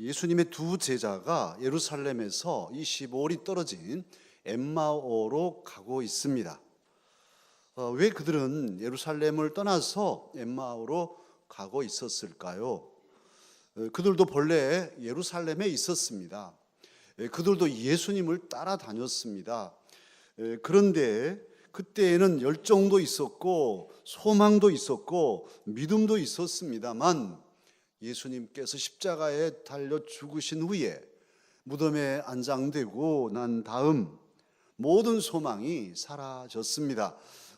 예수님의 두 제자가 예루살렘에서 25里떨어진 엠마오로 가고 있습니다. 왜 그들은 예루살렘을 떠나서 엠마오로 가고 있었을까요? 그들도 본래 예루살렘에 있었습니다. 그들도 예수님을 따라다녔습니다. 그런데 그때에는 열정도 있었고 소망도 있었고 믿음도 있었습니다만 예수님께서 십자가에 달려 죽으신 후에 무덤에 안장되고 난 다음 모든 소망이 사라졌습니다.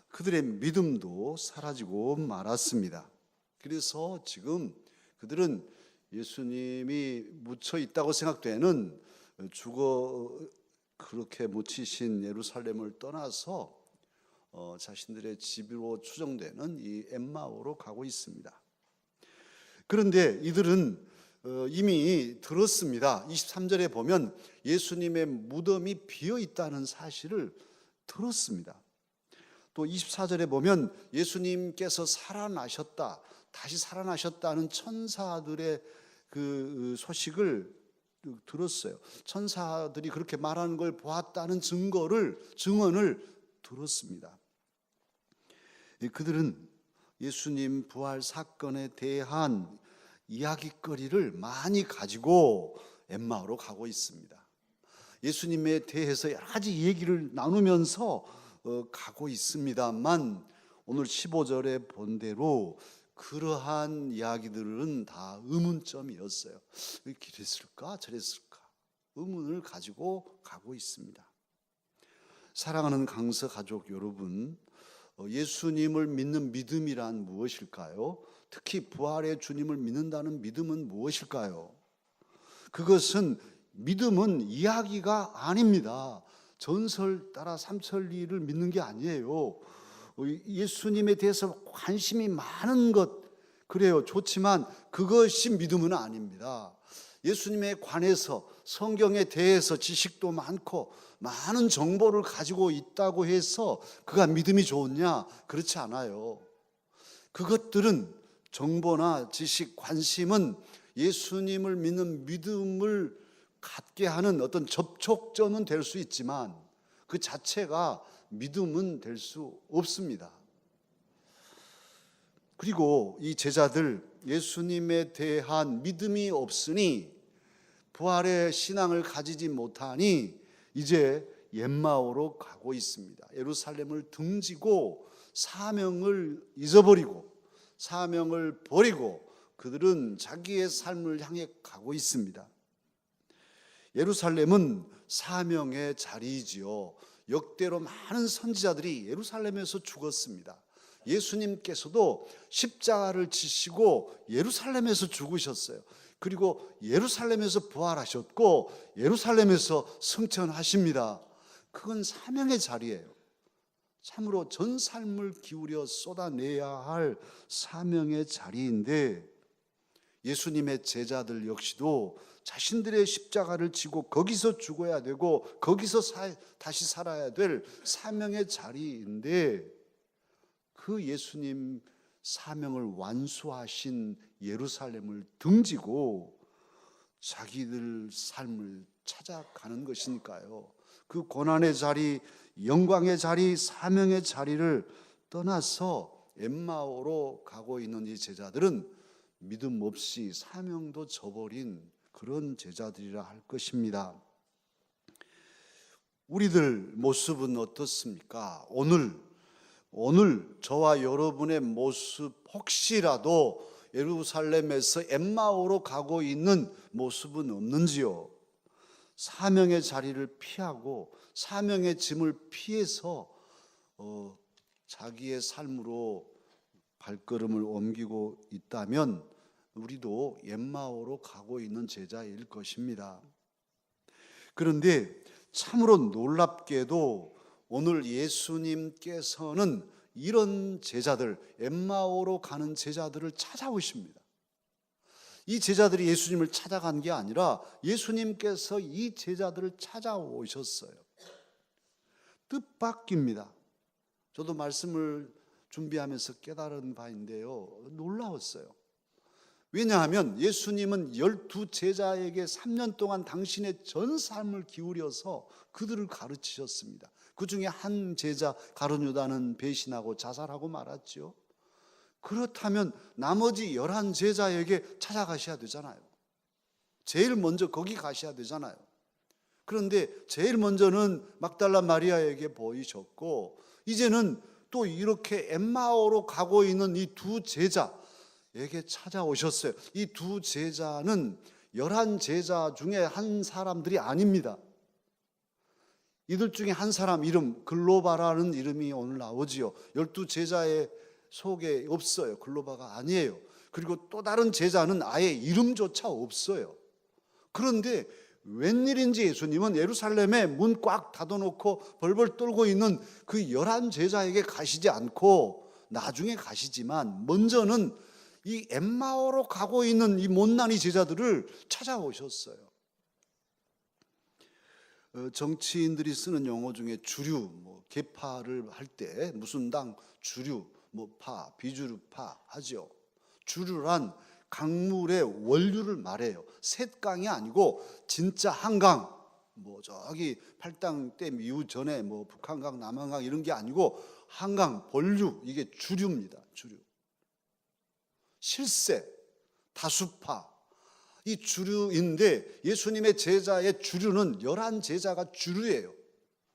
그들의 믿음도 사라지고 말았습니다. 그래서 지금 그들은 예수님이 묻혀 있다고 생각되는 죽어 그렇게 묻히신 예루살렘을 떠나서 자신들의 집으로 추정되는 이 엠마오로 가고 있습니다. 그런데 이들은 이미 들었습니다. 23절에 보면 예수님의 무덤이 비어 있다는 사실을 들었습니다. 또 24절에 보면 예수님께서 살아나셨다, 다시 살아나셨다는 천사들의 그 소식을 들었어요. 천사들이 그렇게 말하는 걸 보았다는 증언을 들었습니다. 그들은 예수님 부활 사건에 대한 이야기거리를 많이 가지고 엠마오로 가고 있습니다. 예수님에 대해서 여러 가지 얘기를 나누면서 가고 있습니다만 오늘 15절에 본 대로 그러한 이야기들은 다 의문점이었어요. 왜 이랬을까 저랬을까 의문을 가지고 가고 있습니다. 사랑하는 강서 가족 여러분, 예수님을 믿는 믿음이란 무엇일까요? 특히 부활의 주님을 믿는다는 믿음은 무엇일까요? 그것은 믿음은 이야기가 아닙니다. 전설 따라 삼천리를 믿는 게 아니에요. 예수님에 대해서 관심이 많은 것, 그래요, 좋지만 그것이 믿음은 아닙니다. 예수님에 관해서 성경에 대해서 지식도 많고 많은 정보를 가지고 있다고 해서 그가 믿음이 좋으냐? 그렇지 않아요. 그것들은 정보나 지식, 관심은 예수님을 믿는 믿음을 갖게 하는 어떤 접촉점은 될 수 있지만 그 자체가 믿음은 될 수 없습니다. 그리고 이 제자들 예수님에 대한 믿음이 없으니 부활의 신앙을 가지지 못하니 이제 엠마오로 가고 있습니다. 예루살렘을 등지고 사명을 잊어버리고 사명을 버리고 그들은 자기의 삶을 향해 가고 있습니다. 예루살렘은 사명의 자리이지요. 역대로 많은 선지자들이 예루살렘에서 죽었습니다. 예수님께서도 십자가를 지시고 예루살렘에서 죽으셨어요. 그리고 예루살렘에서 부활하셨고 예루살렘에서 승천하십니다. 그건 사명의 자리예요. 참으로 전 삶을 기울여 쏟아내야 할 사명의 자리인데 예수님의 제자들 역시도 자신들의 십자가를 지고 거기서 죽어야 되고 거기서 다시 살아야 될 사명의 자리인데 그 예수님 사명을 완수하신 예루살렘을 등지고 자기들 삶을 찾아가는 것이니까요. 그 고난의 자리, 영광의 자리, 사명의 자리를 떠나서 엠마오로 가고 있는 이 제자들은 믿음 없이 사명도 저버린 그런 제자들이라 할 것입니다. 우리들 모습은 어떻습니까? 오늘 저와 여러분의 모습 혹시라도 예루살렘에서 엠마오로 가고 있는 모습은 없는지요? 사명의 자리를 피하고 사명의 짐을 피해서 자기의 삶으로 발걸음을 옮기고 있다면 우리도 엠마오로 가고 있는 제자일 것입니다. 그런데 참으로 놀랍게도 오늘 예수님께서는 이런 제자들, 엠마오로 가는 제자들을 찾아오십니다. 이 제자들이 예수님을 찾아간 게 아니라 예수님께서 이 제자들을 찾아오셨어요. 뜻밖입니다. 저도 말씀을 준비하면서 깨달은 바인데요, 놀라웠어요. 왜냐하면 예수님은 12제자에게 3년 동안 당신의 전 삶을 기울여서 그들을 가르치셨습니다. 그 중에 한 제자 가룟유다는 배신하고 자살하고 말았죠. 그렇다면 나머지 11제자에게 찾아가셔야 되잖아요. 제일 먼저 거기 가셔야 되잖아요. 그런데 제일 먼저는 막달라 마리아에게 보이셨고, 이제는 또 이렇게 엠마오로 가고 있는 이 두 제자에게 찾아오셨어요. 이 두 제자는 11제자 중에 한 사람들이 아닙니다. 이들 중에 한 사람 이름 글로바라는 이름이 오늘 나오지요. 12제자의 속에 없어요. 글로바가 아니에요. 그리고 또 다른 제자는 아예 이름조차 없어요. 그런데 웬일인지 예수님은 예루살렘에 문 꽉 닫아놓고 벌벌 떨고 있는 그 11제자에게 가시지 않고 나중에 가시지만 먼저는 이 엠마오로 가고 있는 이 못난이 제자들을 찾아오셨어요. 정치인들이 쓰는 용어 중에 주류, 계파를 할 때 무슨 당 주류, 파, 비주류파 하죠. 주류란 강물의 원류를 말해요. 셋강이 아니고 진짜 한강, 저기 팔당 댐 이후 전에 북한강, 남한강 이런 게 아니고 한강, 본류, 이게 주류입니다. 주류. 실세, 다수파, 이 주류인데 예수님의 제자의 주류는 11제자가 주류예요.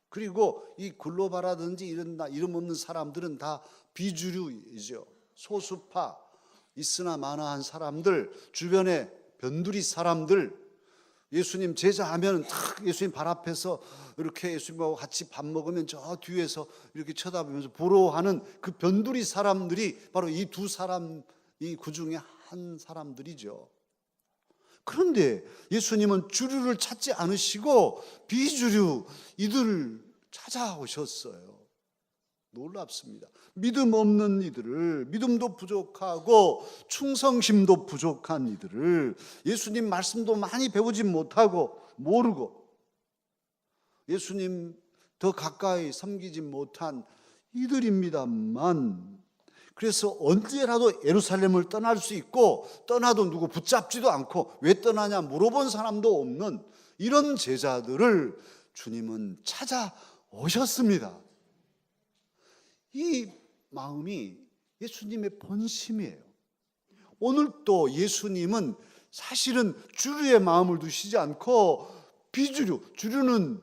그리고 이 글로바라든지 이름 없는 사람들은 다 비주류이죠. 소수파, 있으나 마나한 사람들, 주변에 변두리 사람들, 예수님 제자하면 탁 예수님 발 앞에서 이렇게 예수님하고 같이 밥 먹으면 저 뒤에서 이렇게 쳐다보면서 부러워하는 그 변두리 사람들이 바로 이 두 사람, 이 그 중에 한 사람들이죠. 그런데 예수님은 주류를 찾지 않으시고 비주류 이들을 찾아오셨어요. 놀랍습니다. 믿음 없는 이들을, 믿음도 부족하고 충성심도 부족한 이들을, 예수님 말씀도 많이 배우지 못하고 모르고 예수님 더 가까이 섬기지 못한 이들입니다만, 그래서 언제라도 예루살렘을 떠날 수 있고 떠나도 누구 붙잡지도 않고 왜 떠나냐 물어본 사람도 없는 이런 제자들을 주님은 찾아오셨습니다. 이 마음이 예수님의 본심이에요. 오늘 또 예수님은 사실은 주류의 마음을 두시지 않고 비주류, 주류는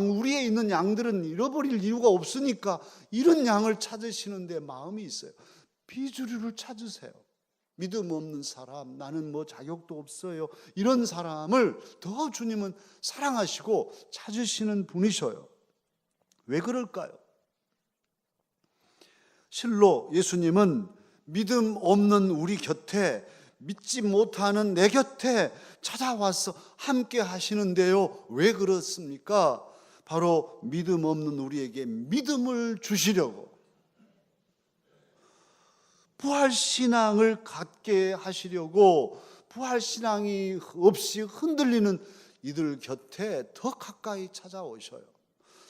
우리에 있는 양들은 잃어버릴 이유가 없으니까 이런 양을 찾으시는데 마음이 있어요. 비주류를 찾으세요. 믿음 없는 사람, 나는 자격도 없어요, 이런 사람을 더 주님은 사랑하시고 찾으시는 분이셔요. 왜 그럴까요? 실로 예수님은 믿음 없는 우리 곁에, 믿지 못하는 내 곁에 찾아와서 함께 하시는데요. 왜 그렇습니까? 바로 믿음 없는 우리에게 믿음을 주시려고, 부활신앙을 갖게 하시려고, 부활신앙이 없이 흔들리는 이들 곁에 더 가까이 찾아오셔요.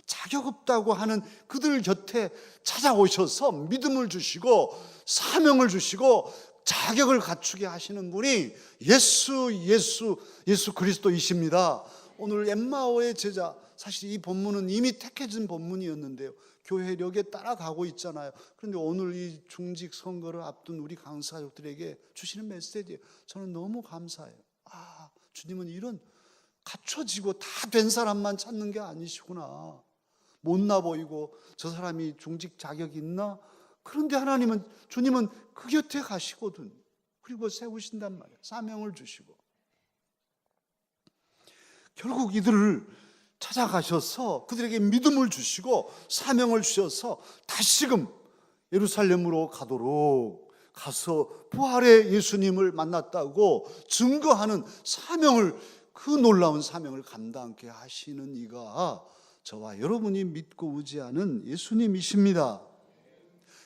자격 없다고 하는 그들 곁에 찾아오셔서 믿음을 주시고 사명을 주시고 자격을 갖추게 하시는 분이 예수 그리스도이십니다. 오늘 엠마오의 제자, 사실 이 본문은 이미 택해진 본문이었는데요, 교회력에 따라가고 있잖아요. 그런데 오늘 이 중직 선거를 앞둔 우리 강사족들에게 주시는 메시지예요. 저는 너무 감사해요. 주님은 이런 갖춰지고 다 된 사람만 찾는 게 아니시구나. 못나 보이고 저 사람이 중직 자격이 있나? 그런데 주님은 그 곁에 가시거든. 그리고 세우신단 말이에요. 사명을 주시고. 결국 이들을 찾아가셔서 그들에게 믿음을 주시고 사명을 주셔서 다시금 예루살렘으로 가서 부활의 예수님을 만났다고 증거하는 사명을, 그 놀라운 사명을 감당케 하시는 이가 저와 여러분이 믿고 의지하는 예수님이십니다.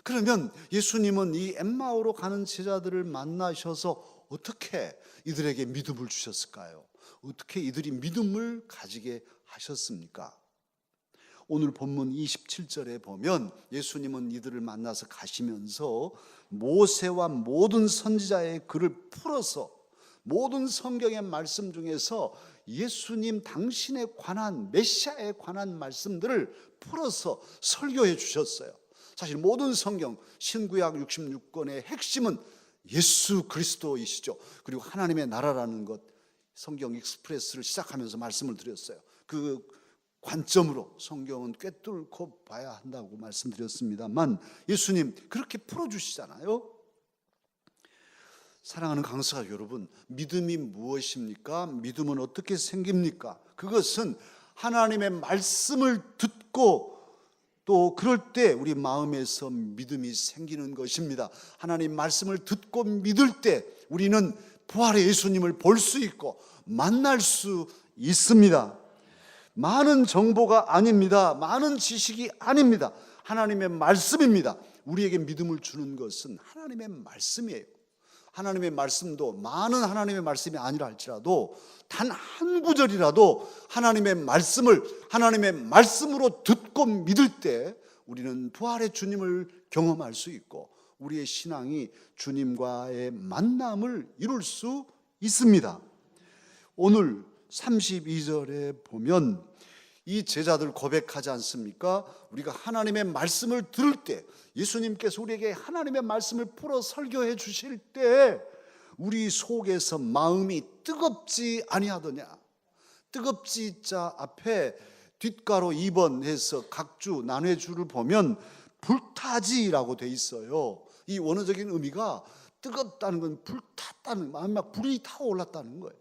그러면 예수님은 이 엠마오로 가는 제자들을 만나셔서 어떻게 이들에게 믿음을 주셨을까요? 어떻게 이들이 믿음을 가지게 하셨습니까? 오늘 본문 27절에 보면 예수님은 이들을 만나서 가시면서 모세와 모든 선지자의 글을 풀어서 모든 성경의 말씀 중에서 예수님 당신에 관한 메시아에 관한 말씀들을 풀어서 설교해 주셨어요. 사실 모든 성경 신구약 66권의 핵심은 예수 그리스도이시죠. 그리고 하나님의 나라라는 것, 성경 익스프레스를 시작하면서 말씀을 드렸어요. 그 관점으로 성경은 꿰뚫고 봐야 한다고 말씀드렸습니다만 예수님 그렇게 풀어주시잖아요. 사랑하는 강사 여러분, 믿음이 무엇입니까? 믿음은 어떻게 생깁니까? 그것은 하나님의 말씀을 듣고 또 그럴 때 우리 마음에서 믿음이 생기는 것입니다. 하나님 말씀을 듣고 믿을 때 우리는 부활의 예수님을 볼 수 있고 만날 수 있습니다. 많은 정보가 아닙니다. 많은 지식이 아닙니다. 하나님의 말씀입니다. 우리에게 믿음을 주는 것은 하나님의 말씀이에요. 하나님의 말씀도 많은 하나님의 말씀이 아니라 할지라도 단 한 구절이라도 하나님의 말씀을 하나님의 말씀으로 듣고 믿을 때 우리는 부활의 주님을 경험할 수 있고 우리의 신앙이 주님과의 만남을 이룰 수 있습니다. 오늘 32절에 보면 이 제자들 고백하지 않습니까? 우리가 하나님의 말씀을 들을 때 예수님께서 우리에게 하나님의 말씀을 풀어 설교해 주실 때 우리 속에서 마음이 뜨겁지 아니하더냐. 뜨겁지 자 앞에 뒷가로 2번 해서 각주 난회주를 보면 불타지라고 돼 있어요. 이 원어적인 의미가 뜨겁다는 건 불탔다는, 막 불이 타올랐다는 거예요.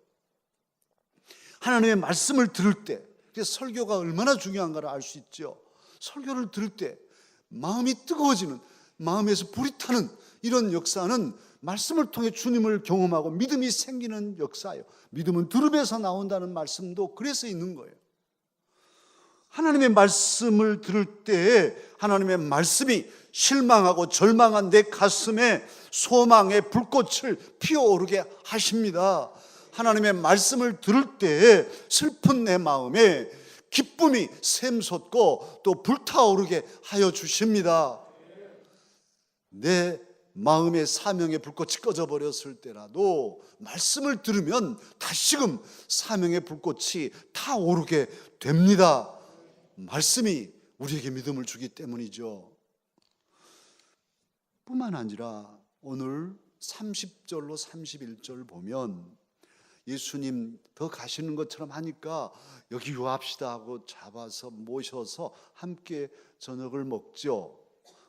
하나님의 말씀을 들을 때, 설교가 얼마나 중요한가를 알 수 있죠. 설교를 들을 때 마음이 뜨거워지는, 마음에서 불이 타는 이런 역사는 말씀을 통해 주님을 경험하고 믿음이 생기는 역사예요. 믿음은 들음에서 나온다는 말씀도 그래서 있는 거예요. 하나님의 말씀을 들을 때 하나님의 말씀이 실망하고 절망한 내 가슴에 소망의 불꽃을 피어오르게 하십니다. 하나님의 말씀을 들을 때 슬픈 내 마음에 기쁨이 샘솟고 또 불타오르게 하여 주십니다. 내 마음의 사명의 불꽃이 꺼져 버렸을 때라도 말씀을 들으면 다시금 사명의 불꽃이 타오르게 됩니다. 말씀이 우리에게 믿음을 주기 때문이죠. 뿐만 아니라 오늘 30절로 31절 보면 예수님 더 가시는 것처럼 하니까 여기 요합시다 하고 잡아서 모셔서 함께 저녁을 먹죠.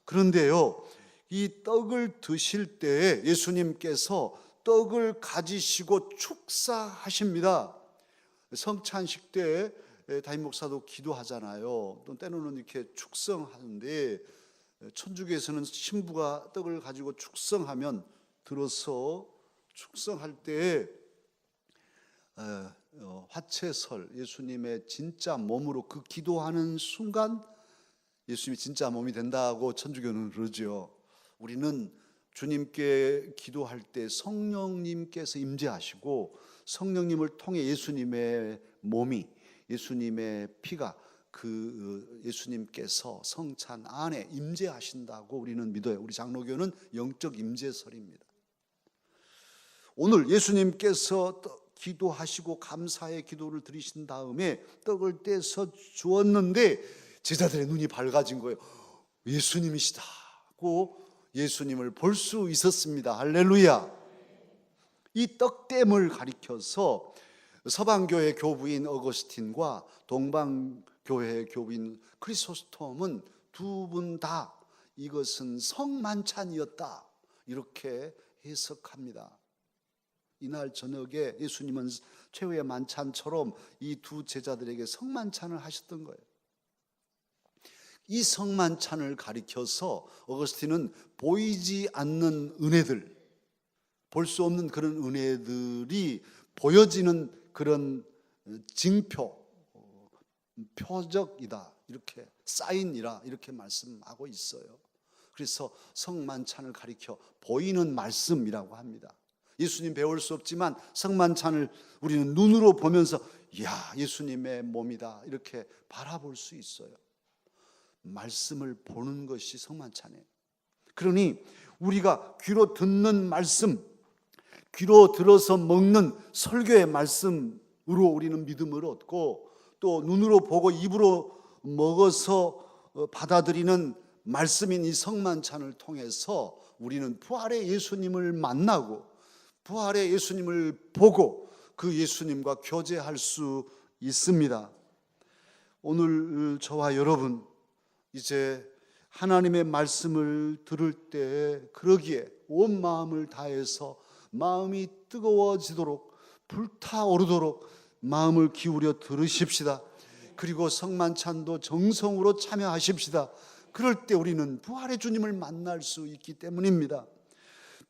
그런데요, 이 떡을 드실 때 예수님께서 떡을 가지시고 축사하십니다. 성찬식 때 담임 목사도 기도하잖아요. 또 때로는 이렇게 축성하는데 천주교에서는 신부가 떡을 가지고 축성하면 들어서 축성할 때 화채설, 예수님의 진짜 몸으로 그 기도하는 순간 예수님이 진짜 몸이 된다고 천주교는 그러죠. 우리는 주님께 기도할 때 성령님께서 임재하시고 성령님을 통해 예수님의 몸이, 예수님의 피가 그 예수님께서 성찬 안에 임재하신다고 우리는 믿어요. 우리 장로교는 영적 임재설입니다. 오늘 예수님께서 기도하시고 감사의 기도를 드리신 다음에 떡을 떼서 주었는데 제자들의 눈이 밝아진 거예요. 예수님이시다고 예수님을 볼 수 있었습니다. 할렐루야. 이 떡댐을 가리켜서 서방교회 교부인 어거스틴과 동방교회 교부인 크리소스톰은 두 분 다 이것은 성만찬이었다 이렇게 해석합니다. 이날 저녁에 예수님은 최후의 만찬처럼 이 두 제자들에게 성만찬을 하셨던 거예요. 이 성만찬을 가리켜서 어거스틴은 보이지 않는 은혜들, 볼 수 없는 그런 은혜들이 보여지는 그런 징표, 표적이다, 이렇게 사인이라 이렇게 말씀하고 있어요. 그래서 성만찬을 가리켜 보이는 말씀이라고 합니다. 예수님 배울 수 없지만 성만찬을 우리는 눈으로 보면서 야, 예수님의 몸이다 이렇게 바라볼 수 있어요. 말씀을 보는 것이 성만찬이에요. 그러니 우리가 귀로 듣는 말씀, 귀로 들어서 먹는 설교의 말씀으로 우리는 믿음을 얻고, 또 눈으로 보고 입으로 먹어서 받아들이는 말씀인 이 성만찬을 통해서 우리는 부활의 예수님을 만나고 부활의 예수님을 보고 그 예수님과 교제할 수 있습니다. 오늘 저와 여러분 이제 하나님의 말씀을 들을 때 그러기에 온 마음을 다해서 마음이 뜨거워지도록 불타오르도록 마음을 기울여 들으십시다. 그리고 성만찬도 정성으로 참여하십시다. 그럴 때 우리는 부활의 주님을 만날 수 있기 때문입니다.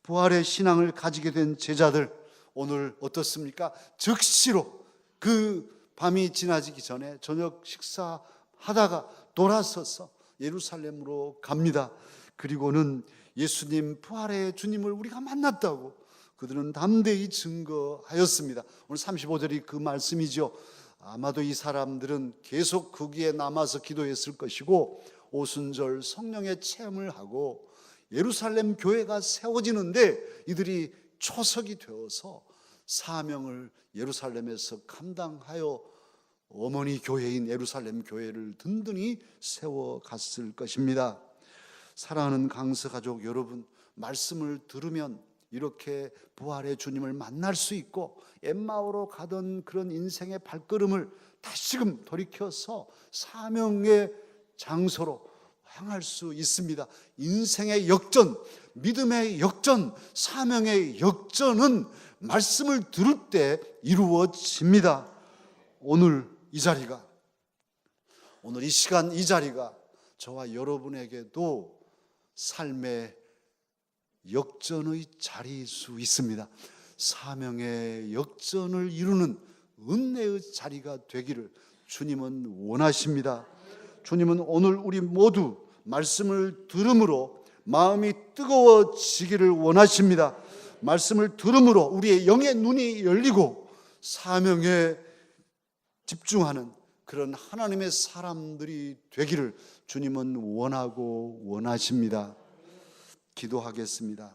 부활의 신앙을 가지게 된 제자들 오늘 어떻습니까? 즉시로 그 밤이 지나지기 전에 저녁 식사하다가 돌아서서 예루살렘으로 갑니다. 그리고는 예수님 부활의 주님을 우리가 만났다고 그들은 담대히 증거하였습니다. 오늘 35절이 그 말씀이죠. 아마도 이 사람들은 계속 거기에 남아서 기도했을 것이고 오순절 성령의 체험을 하고 예루살렘 교회가 세워지는데 이들이 초석이 되어서 사명을 예루살렘에서 감당하여 어머니 교회인 예루살렘 교회를 든든히 세워갔을 것입니다. 사랑하는 강서 가족 여러분, 말씀을 들으면 이렇게 부활의 주님을 만날 수 있고 엠마오로 가던 그런 인생의 발걸음을 다시금 돌이켜서 사명의 장소로 향할 수 있습니다. 인생의 역전, 믿음의 역전, 사명의 역전은 말씀을 들을 때 이루어집니다. 오늘 이 자리가, 오늘 이 시간 이 자리가 저와 여러분에게도 삶의 역전의 자리일 수 있습니다. 사명의 역전을 이루는 은혜의 자리가 되기를 주님은 원하십니다. 주님은 오늘 우리 모두 말씀을 들음으로 마음이 뜨거워지기를 원하십니다. 말씀을 들음으로 우리의 영의 눈이 열리고 사명에 집중하는 그런 하나님의 사람들이 되기를 주님은 원하고 원하십니다. 기도하겠습니다.